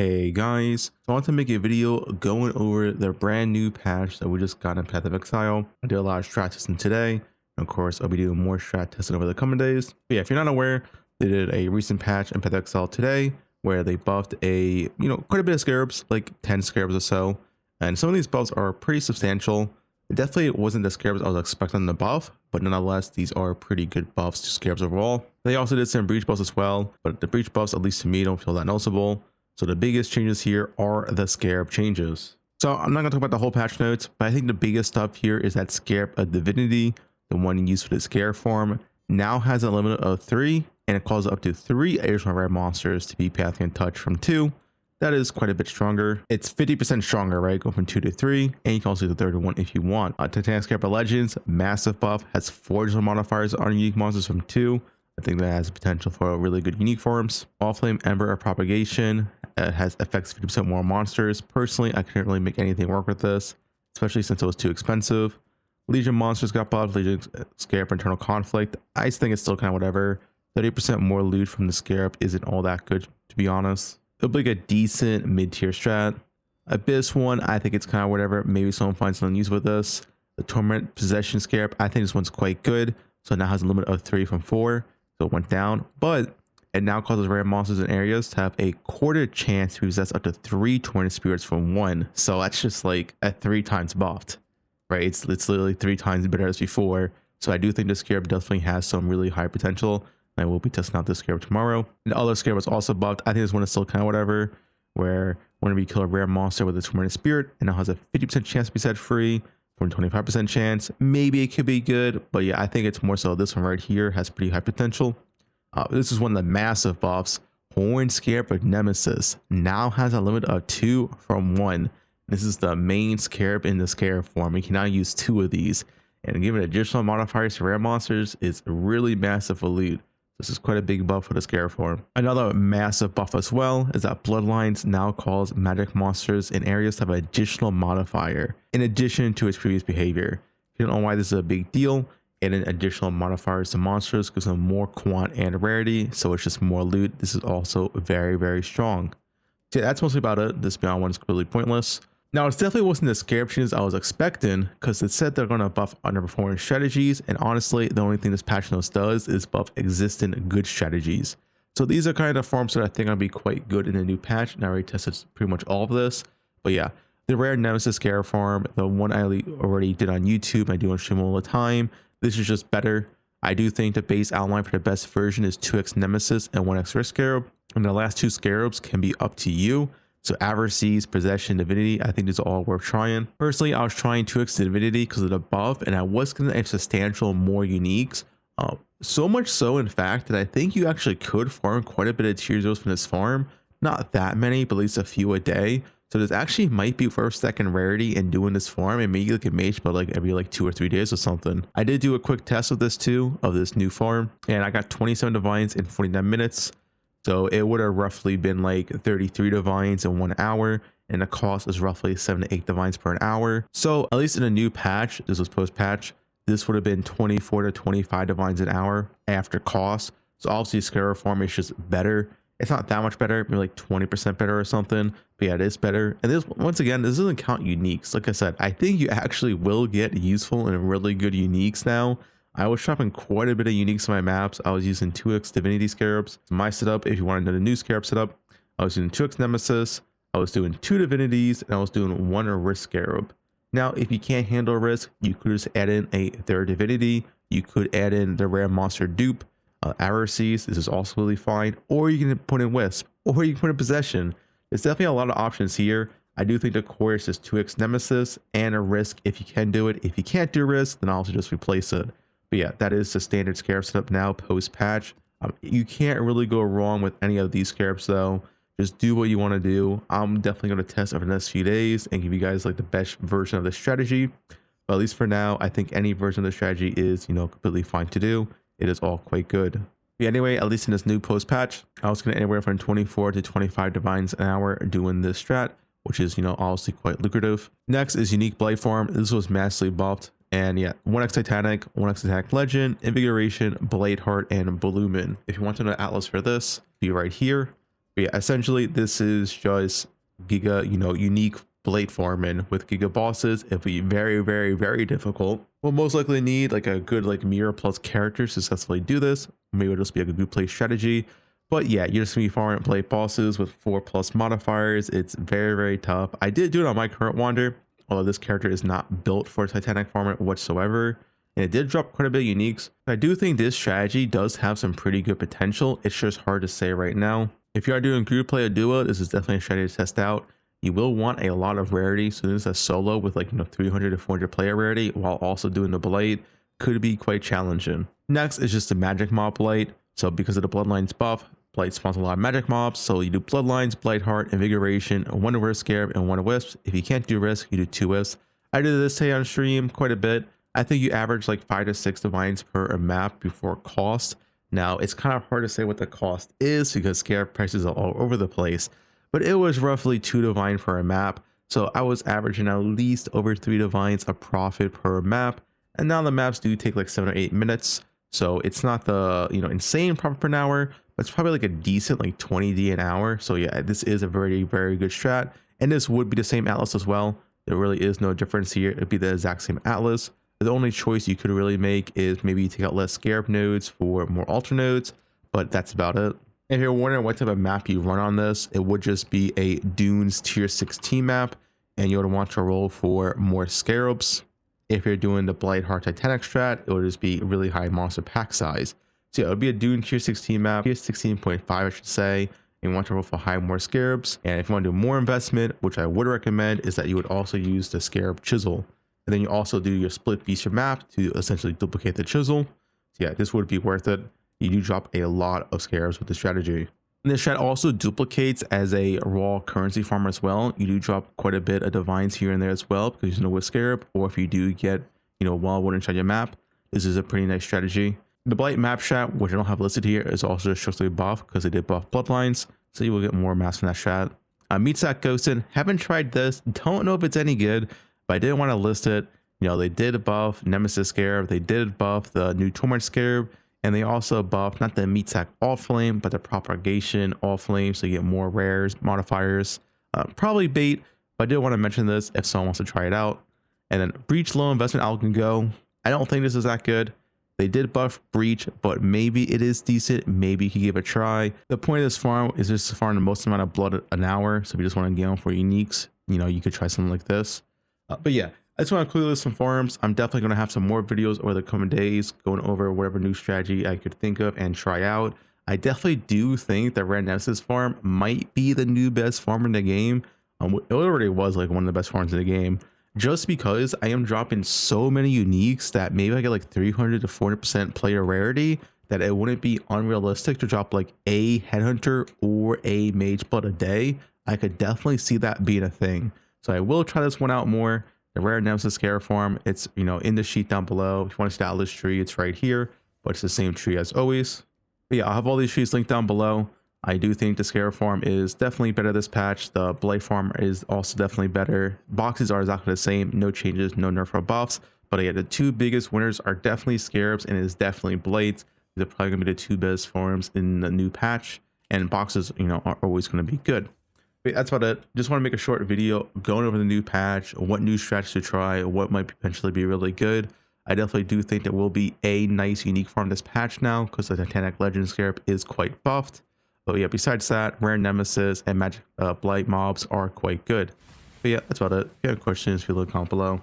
Hey guys, so I want to make a video going over the brand new patch that we just got in Path of Exile. I did a lot of strat testing today, and of course I'll be doing more strat testing over the coming days. But yeah, if you're not aware, they did a recent patch in Path of Exile today where they buffed quite a bit of scarabs, like 10 scarabs or so, and some of these buffs are pretty substantial. It definitely wasn't the scarabs I was expecting to buff, but nonetheless these are pretty good buffs to scarabs overall. They also did some breach buffs as well, but the breach buffs, at least to me, don't feel that noticeable. So the biggest changes here are the Scarab Changes. So I'm not going to talk about the whole patch notes, but I think the biggest stuff here is that Scarab of Divinity, the one used for the Scarab form, now has a limit of 3, and it calls up to 3 additional rare monsters to be Pathian Touch from 2. That is quite a bit stronger. It's 50% stronger, right? Go from 2 to 3, and you can also do the third one if you want. Titanic Scarab of Legends, massive buff, has 4 additional modifiers on unique monsters from 2. I think that has potential for really good unique forms. All Flame Ember of Propagation has affects 50% more monsters. Personally, I couldn't really make anything work with this, especially since it was too expensive. Legion monsters got buffed. Legion Scarab Internal Conflict. I just think it's still kind of whatever. 30% more loot from the Scarab isn't all that good, to be honest. It'll be like a decent mid-tier strat. Abyss one, I think it's kind of whatever. Maybe someone finds something useful with this. The Torment Possession Scarab, I think this one's quite good. So it now has a limit of 3 from 4. So it went down, but it now causes rare monsters in areas to have a quarter chance to possess up to 3 Torment Spirits from 1. So that's just like at 3 times buffed, right? It's literally 3 times better as before. So I do think this Scarab definitely has some really high potential. I will be testing out this Scarab tomorrow. And the other Scarab was also buffed. I think this one is still kind of whatever, where whenever you kill a rare monster with a Tormented Spirit, it now has a 50% chance to be set free. 25% chance. Maybe it could be good, but yeah, I think it's more so this one right here has pretty high potential. This is one of the massive buffs. Horn Scarab of Nemesis now has a limit of 2 from 1. This is the main Scarab in the Scarab form. You can now use 2 of these, and given additional modifiers to rare monsters is really massive for loot. This is quite a big buff for the Scarab form. Another massive buff as well is that Bloodlines now calls magic monsters in areas to have an additional modifier in addition to its previous behavior. If you don't know why this is a big deal, adding additional modifiers to monsters gives them more quant and rarity, so it's just more loot. This is also very, very strong. So yeah, that's mostly about it. This beyond one is completely pointless. Now, it definitely wasn't the Scarab Changes I was expecting, because it said they're going to buff underperforming strategies, and honestly, the only thing this patch notes does is buff existing good strategies. So these are kind of forms that I think are going to be quite good in the new patch, and I already tested pretty much all of this. But yeah, the rare Nemesis Scarab farm, the one I already did on YouTube, I do on stream all the time, this is just better. I do think the base outline for the best version is 2x Nemesis and 1x Risk Scarab, and the last 2 Scarabs can be up to you. So Adversities, Possession, Divinity, I think these are all worth trying. Personally, I was trying 2x Divinity because of the buff, and I was going to have substantial more uniques. So much so, in fact, that I think you actually could farm quite a bit of tier 0s from this farm. Not that many, but at least a few a day. So this actually might be worth stacking rarity and doing this farm and maybe like a mage, but like every 2 or 3 days or something. I did do a quick test of this too, of this new farm, and I got 27 divines in 49 minutes. So it would have roughly been like 33 divines in 1 hour, and the cost is roughly 7 to 8 divines per an hour. So at least in a new patch, this was post patch, this would have been 24 to 25 divines an hour after cost. So obviously Scarab form is just better. It's not that much better, maybe like 20% better or something, but yeah, it is better. And this, once again, this doesn't count uniques. Like I said, I think you actually will get useful and really good uniques now. I was shopping quite a bit of uniques on my maps. I was using 2x Divinity Scarabs. My setup, if you wanted to know the new Scarab setup, I was doing 2x Nemesis, I was doing 2 Divinities, and I was doing 1 Risk Scarab. Now, if you can't handle Risk, you could just add in a 3rd Divinity. You could add in the rare monster dupe, Adversities. This is also really fine. Or you can put in Wisp, or you can put in Possession. There's definitely a lot of options here. I do think the core is just 2x Nemesis and a Risk if you can do it. If you can't do Risk, then I'll also just replace it. But yeah, that is the standard Scarab setup now post patch. You can't really go wrong with any of these Scarabs though. Just do what you want to do. I'm definitely going to test over the next few days and give you guys like the best version of the strategy. But at least for now, I think any version of the strategy is, completely fine to do. It is all quite good. But anyway, at least in this new post patch, I was going to anywhere from 24 to 25 divines an hour doing this strat, which is, obviously quite lucrative. Next is unique Blight form. This was massively buffed. And yeah, 1x Titanic, 1x Attack Legend, Invigoration, Blade Heart, and Bloomin. If you want to know Atlas for this, be right here. But yeah, essentially this is just Giga, unique Blight farming with Giga bosses. It'll be very, very, very difficult. We'll most likely need like a good like mirror plus character to successfully do this. Maybe it'll just be like a good play strategy. But yeah, you're just gonna be farming Blight bosses with 4+ modifiers. It's very, very tough. I did do it on my current wander, although this character is not built for Titanic farming whatsoever. And it did drop quite a bit of uniques. I do think this strategy does have some pretty good potential. It's just hard to say right now. If you are doing group play or duo, this is definitely a strategy to test out. You will want a lot of rarity. So this is a solo with like 300 to 400 player rarity while also doing the Blight could be quite challenging. Next is just the magic mob Blight. So because of the bloodlines buff, Blight spawns a lot of magic mobs. So you do bloodlines, blight heart, invigoration, one reverse scarab, and one wisp. If you can't do risk, you do 2 wisps. I did this today on stream quite a bit. I think you average like 5 to 6 divines per map before cost. Now it's kind of hard to say what the cost is because scarab prices are all over the place, but it was roughly 2 divine per map. So I was averaging at least over 3 divines a profit per map. And now the maps do take like 7 or 8 minutes. So it's not the, insane profit per hour, but it's probably like a decent like 20D an hour. So yeah, this is a very, very good strat. And this would be the same atlas as well. There really is no difference here. It'd be the exact same atlas. The only choice you could really make is maybe take out less scarab nodes for more altar nodes, but that's about it. If you're wondering what type of map you run on this, it would just be a Dunes tier 16 map, and you would want to roll for more scarabs. If you're doing the Blight Heart Titanic strat, it would just be really high monster pack size. So yeah, it would be a Dune tier 16 map, tier 16.5 I should say, and you want to roll for high more scarabs. And if you want to do more investment, which I would recommend, is that you would also use the Scarab Chisel. And then you also do your split beast map to essentially duplicate the chisel. So yeah, this would be worth it. You do drop a lot of scarabs with the strategy. And this strat also duplicates as a raw currency farmer as well. You do drop quite a bit of divines here and there as well because you know with scarab, or if you do get wildwood inside your map, this is a pretty nice strategy. The Blight map strat, which I don't have listed here, is also strictly buff because they did buff bloodlines, so you will get more mass from that strat. Meat Sack Ghosted, haven't tried this, don't know if it's any good, but I didn't want to list it. They did buff Nemesis Scarab, they did buff the new Torment Scarab, and they also buffed not the Meat Sack All Flame, but the Propagation All Flame, so you get more rares, modifiers. Probably bait, but I did want to mention this if someone wants to try it out. And then Breach Low Investment Alch can go. I don't think this is that good. They did buff Breach, but maybe it is decent. Maybe you can give it a try. The point of this farm is just to farm the most amount of blood an hour. So if you just want to gamble for uniques, you could try something like this. But yeah, I just want to quickly list some farms. I'm definitely going to have some more videos over the coming days going over whatever new strategy I could think of and try out. I definitely do think that Red Nemesis farm might be the new best farm in the game. It already was like one of the best farms in the game, just because I am dropping so many uniques that maybe I get like 300 to 400% player rarity that it wouldn't be unrealistic to drop like a Headhunter or a Mage Blood a day. I could definitely see that being a thing. So I will try this one out more. The Rare Nemesis Scarab farm, it's in the sheet down below. If you want to style this tree, it's right here, but it's the same tree as always. But yeah, I'll have all these trees linked down below. I do think the Scarab farm is definitely better this patch. The Blight farm is also definitely better. Boxes are exactly the same, no changes, no nerf or buffs. But yeah, the two biggest winners are definitely Scarabs and is definitely Blight. They're probably gonna be the two best farms in the new patch, and boxes are always going to be good. But that's about it. Just want to make a short video going over the new patch, what new strategies to try, what might potentially be really good. I definitely do think there will be a nice unique farm this patch now because the Titanic Legend Scarab is quite buffed. But yeah, besides that, Rare Nemesis and Magic Blight mobs are quite good. But yeah, that's about it. If you have questions, feel free to comment below.